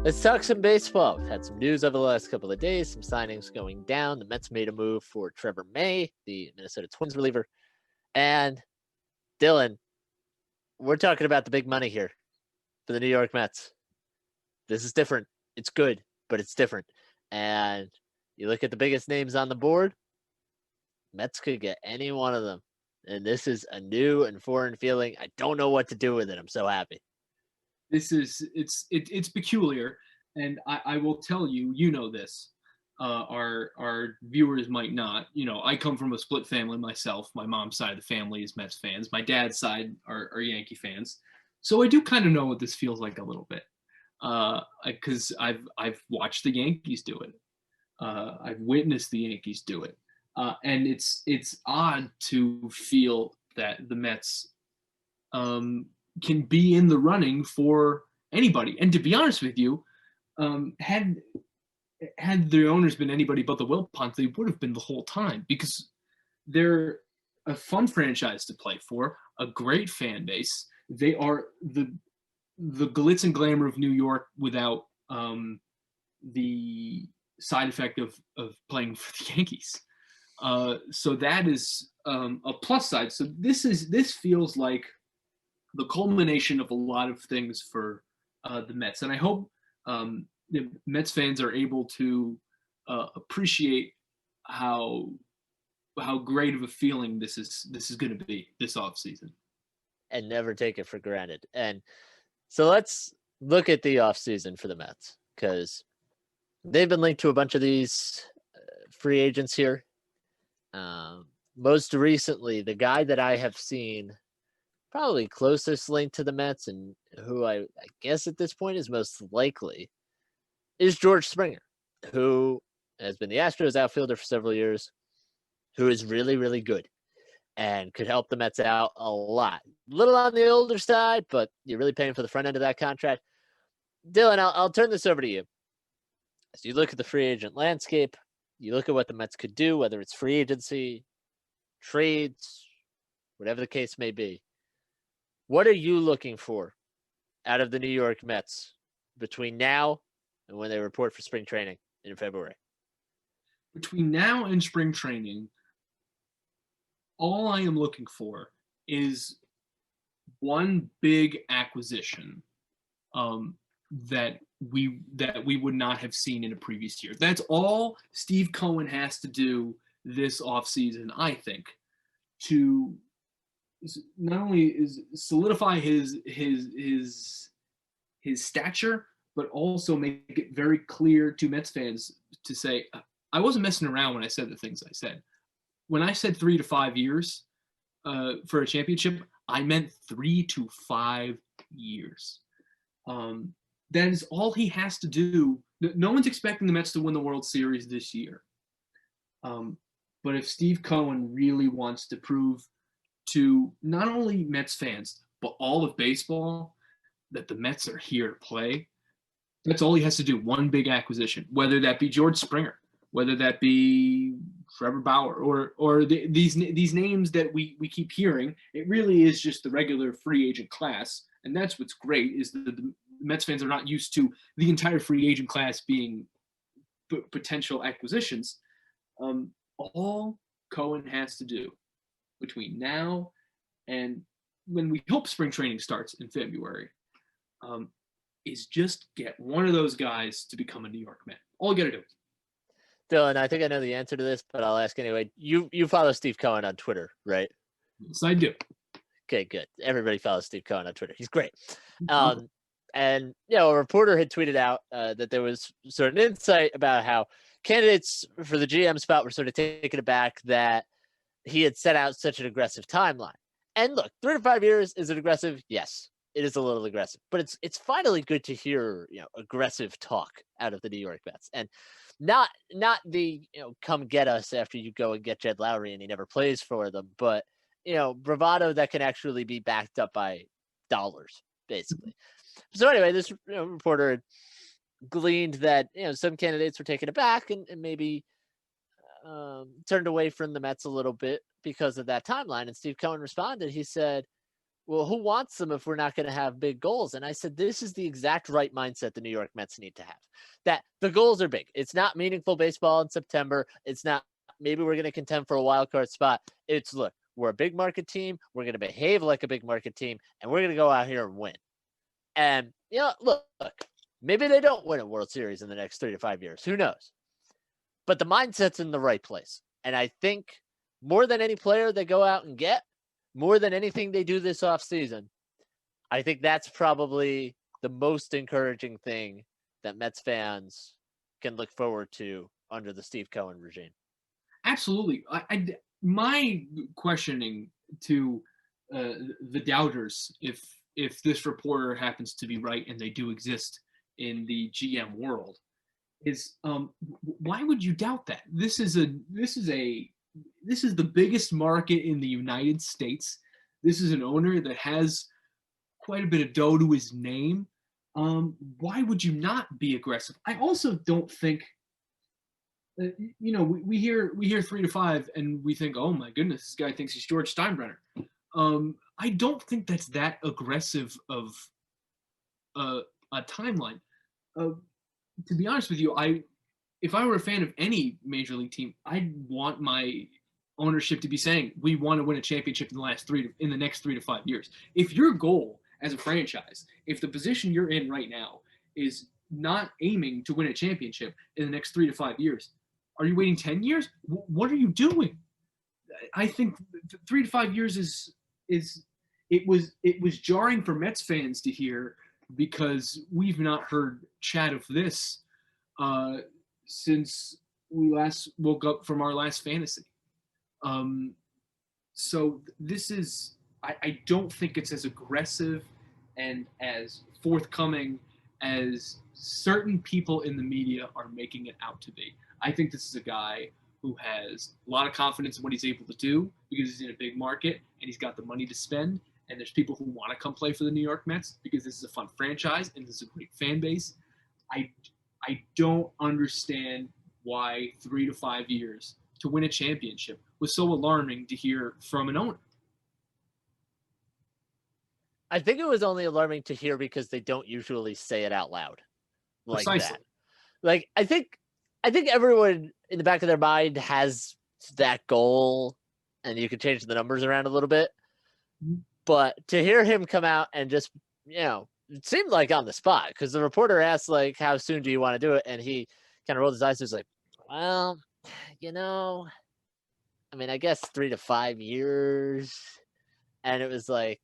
Let's talk some baseball. We've had some news over the last couple of days, some signings going down. The Mets made a move for Trevor May, the Minnesota Twins reliever. And Dylan, we're talking about the big money here for the New York Mets. This is different. It's good, but it's different. And you look at the biggest names on the board, Mets could get any one of them. And this is a new and foreign feeling. I don't know what to do with it. I'm so happy. It's peculiar, and I will tell you, this. Our viewers might not. I come from a split family myself. My mom's side of the family is Mets fans. My dad's side are Yankee fans. So I do kind of know what this feels like a little bit, because I've watched the Yankees do it. I've witnessed the Yankees do it, and it's odd to feel that the Mets can be in the running for anybody. And to be honest with you, had the owners been anybody but the Wilpons, they would have been the whole time, because they're a fun franchise to play for, a great fan base. They are the glitz and glamour of New York without the side effect of playing for the Yankees. So that is a plus side. So this feels like the culmination of a lot of things for the Mets. And I hope the Mets fans are able to appreciate how great of a feeling this is going to be this offseason. And never take it for granted. And so let's look at the offseason for the Mets, because they've been linked to a bunch of these free agents here. Most recently, the guy that I have seen probably closest link to the Mets, and who I guess at this point is most likely, is George Springer, who has been the Astros outfielder for several years, who is really, really good and could help the Mets out a lot. A little on the older side, but you're really paying for the front end of that contract. Dylan, I'll turn this over to you. As you look at the free agent landscape, you look at what the Mets could do, whether it's free agency, trades, whatever the case may be. What are you looking for out of the New York Mets between now and when they report for spring training in February? Between now and spring training, all I am looking for is one big acquisition that we would not have seen in a previous year. That's all Steve Cohen has to do this offseason, I think, to not only is solidify his stature, but also make it very clear to Mets fans to say, I wasn't messing around when I said the things I said. When I said 3 to 5 years for a championship, I meant 3 to 5 years. That is all he has to do. No one's expecting the Mets to win the World Series this year. But if Steve Cohen really wants to prove to not only Mets fans, but all of baseball, that the Mets are here to play, that's all he has to do. One big acquisition, whether that be George Springer, whether that be Trevor Bauer, or these names that we keep hearing. It really is just the regular free agent class. And that's what's great, is that the Mets fans are not used to the entire free agent class being potential acquisitions. All Cohen has to do between now and when we hope spring training starts in February, is just get one of those guys to become a New York Met. All you got to do. Dylan, I think I know the answer to this, but I'll ask anyway. You follow Steve Cohen on Twitter, right? Yes, I do. Okay, good. Everybody follows Steve Cohen on Twitter. He's great. And, a reporter had tweeted out that there was sort of an insight about how candidates for the GM spot were sort of taken aback that he had set out such an aggressive timeline. And look, 3 to 5 years, is it aggressive? Yes, it is a little aggressive. But it's finally good to hear, aggressive talk out of the New York Mets. And not the, come get us after you go and get Jed Lowry and he never plays for them, but, bravado that can actually be backed up by dollars, basically. So anyway, this reporter had gleaned that, some candidates were taken aback and maybe turned away from the Mets a little bit because of that timeline. And Steve Cohen responded. He said, well, who wants them if we're not going to have big goals? And I said, this is the exact right mindset the New York Mets need to have. That the goals are big. It's not meaningful baseball in September. It's not maybe we're going to contend for a wild card spot. It's look, we're a big market team. We're going to behave like a big market team, and we're going to go out here and win. And look, maybe they don't win a World Series in the next 3 to 5 years. Who knows? But the mindset's in the right place. And I think more than any player they go out and get, more than anything they do this offseason, I think that's probably the most encouraging thing that Mets fans can look forward to under the Steve Cohen regime. Absolutely. My questioning to the doubters, if this reporter happens to be right and they do exist in the GM world, is why would you doubt that? This is the biggest market in the United States. This is an owner that has quite a bit of dough to his name. Why would you not be aggressive? I also don't think we hear 3 to 5 and we think, oh my goodness, this guy thinks he's George Steinbrenner. I don't think that's that aggressive of a timeline. To be honest with you, if I were a fan of any major league team, I'd want my ownership to be saying we want to win a championship in the next 3 to 5 years. If your goal as a franchise, if the position you're in right now is not aiming to win a championship in the next 3 to 5 years, are you waiting 10 years? What are you doing? I think 3 to 5 years it was jarring for Mets fans to hear, because we've not heard chat of this since we last woke up from our last fantasy. So this is, I don't think it's as aggressive and as forthcoming as certain people in the media are making it out to be. I think this is a guy who has a lot of confidence in what he's able to do because he's in a big market and he's got the money to spend. And there's people who want to come play for the New York Mets because this is a fun franchise and this is a great fan base. I don't understand why 3 to 5 years to win a championship was so alarming to hear from an owner. I think it was only alarming to hear because they don't usually say it out loud like Precisely. that. Like, I think everyone in the back of their mind has that goal, and you can change the numbers around a little bit. But to hear him come out and just, it seemed like on the spot, because the reporter asked, like, how soon do you want to do it? And he kind of rolled his eyes and was like, well, I mean, I guess 3 to 5 years. And it was like,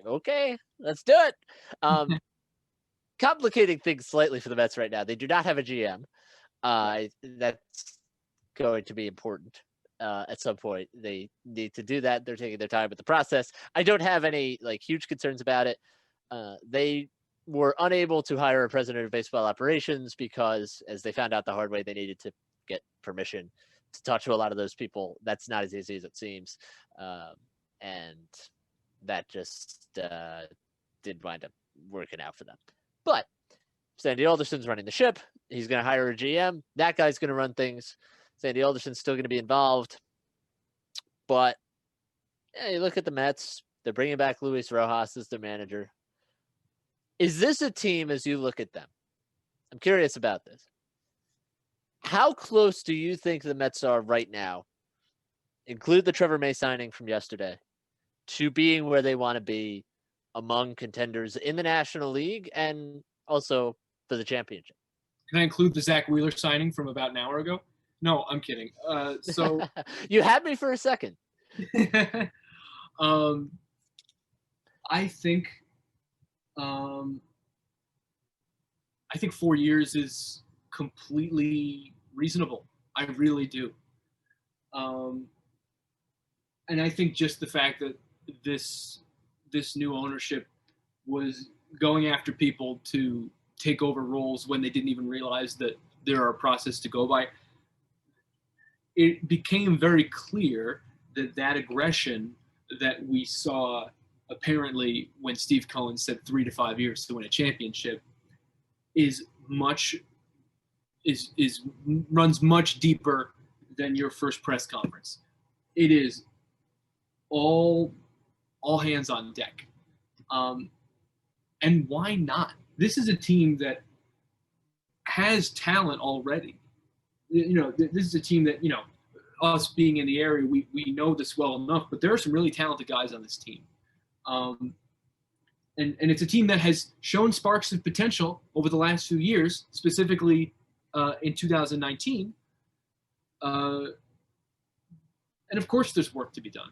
okay, let's do it. Complicating things slightly for the Mets right now. They do not have a GM. That's going to be important. At some point, they need to do that. They're taking their time with the process. I don't have any huge concerns about it. They were unable to hire a president of baseball operations because, as they found out the hard way, they needed to get permission to talk to a lot of those people. That's not as easy as it seems, and that just did wind up working out for them. But Sandy Alderson's running the ship. He's going to hire a GM. That guy's going to run things. Sandy Alderson's still going to be involved. But you look at the Mets. They're bringing back Luis Rojas as their manager. Is this a team, as you look at them? I'm curious about this. How close do you think the Mets are right now, include the Trevor May signing from yesterday, to being where they want to be among contenders in the National League and also for the championship? Can I include the Zach Wheeler signing from about an hour ago? No, I'm kidding. So you had me for a second. I think 4 years is completely reasonable. I really do. And I think just the fact that this new ownership was going after people to take over roles when they didn't even realize that there are a process to go by, it became very clear that aggression that we saw apparently when Steve Cohen said 3 to 5 years to win a championship runs much deeper than your first press conference. It is all hands on deck. And why not? This is a team that has talent already. This is a team that, us being in the area, we know this well enough, but there are some really talented guys on this team. And it's a team that has shown sparks of potential over the last few years, specifically in 2019. And of course there's work to be done.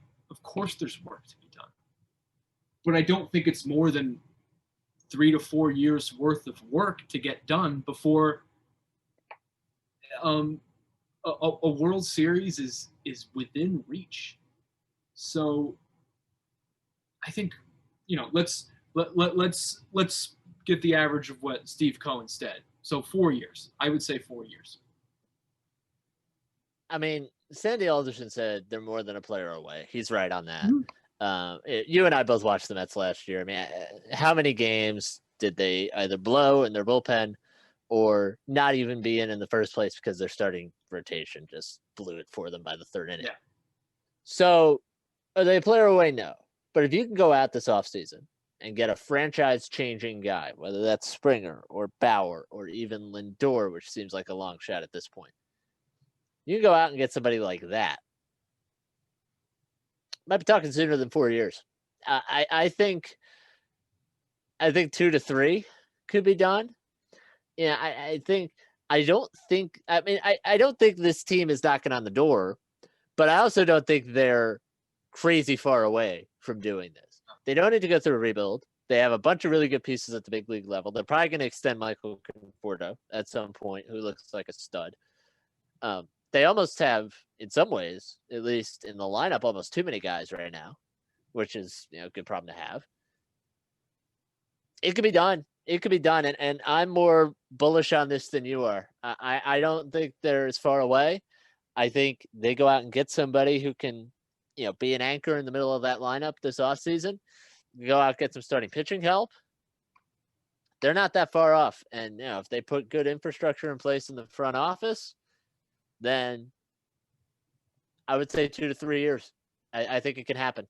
But I don't think it's more than 3 to 4 years worth of work to get done before a World Series is within reach. So I think, let's get the average of what Steve Cohen said. So 4 years. I would say 4 years. I mean, Sandy Alderson said they're more than a player away. He's right on that. Mm-hmm. You and I both watched the Mets last year. I mean, how many games did they either blow in their bullpen or not even be in the first place because their starting rotation just blew it for them by the third inning? Yeah. So are they a player away? No. But if you can go out this offseason and get a franchise-changing guy, whether that's Springer or Bauer or even Lindor, which seems like a long shot at this point, you can go out and get somebody like that. Might be talking sooner than 4 years. I think 2 to 3 could be done. Yeah, I don't think this team is knocking on the door, but I also don't think they're crazy far away from doing this. They don't need to go through a rebuild. They have a bunch of really good pieces at the big league level. They're probably going to extend Michael Conforto at some point, who looks like a stud. They almost have, in some ways, at least in the lineup, almost too many guys right now, which is a good problem to have. It could be done. And I'm more bullish on this than you are. I don't think they're as far away. I think they go out and get somebody who can, be an anchor in the middle of that lineup this offseason. Go out, get some starting pitching help. They're not that far off. And, if they put good infrastructure in place in the front office, then I would say 2 to 3 years. I think it can happen.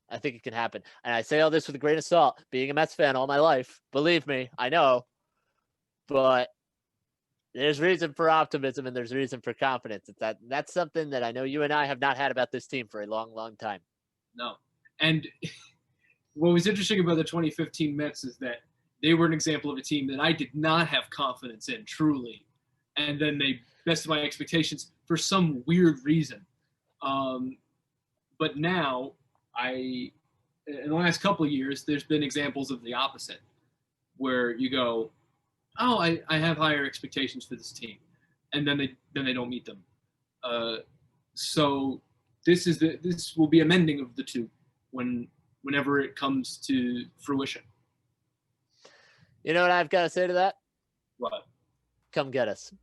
And I say all this with a grain of salt, being a Mets fan all my life. Believe me, I know. But there's reason for optimism and there's reason for confidence. That's something that I know you and I have not had about this team for a long, long time. No. And what was interesting about the 2015 Mets is that they were an example of a team that I did not have confidence in, truly. And then they bested my expectations for some weird reason. But now, in the last couple of years, there's been examples of the opposite, where you go, oh, I have higher expectations for this team, and then they don't meet them. So this will be a mending of the two whenever it comes to fruition. You know what I've got to say to that? What? Come get us.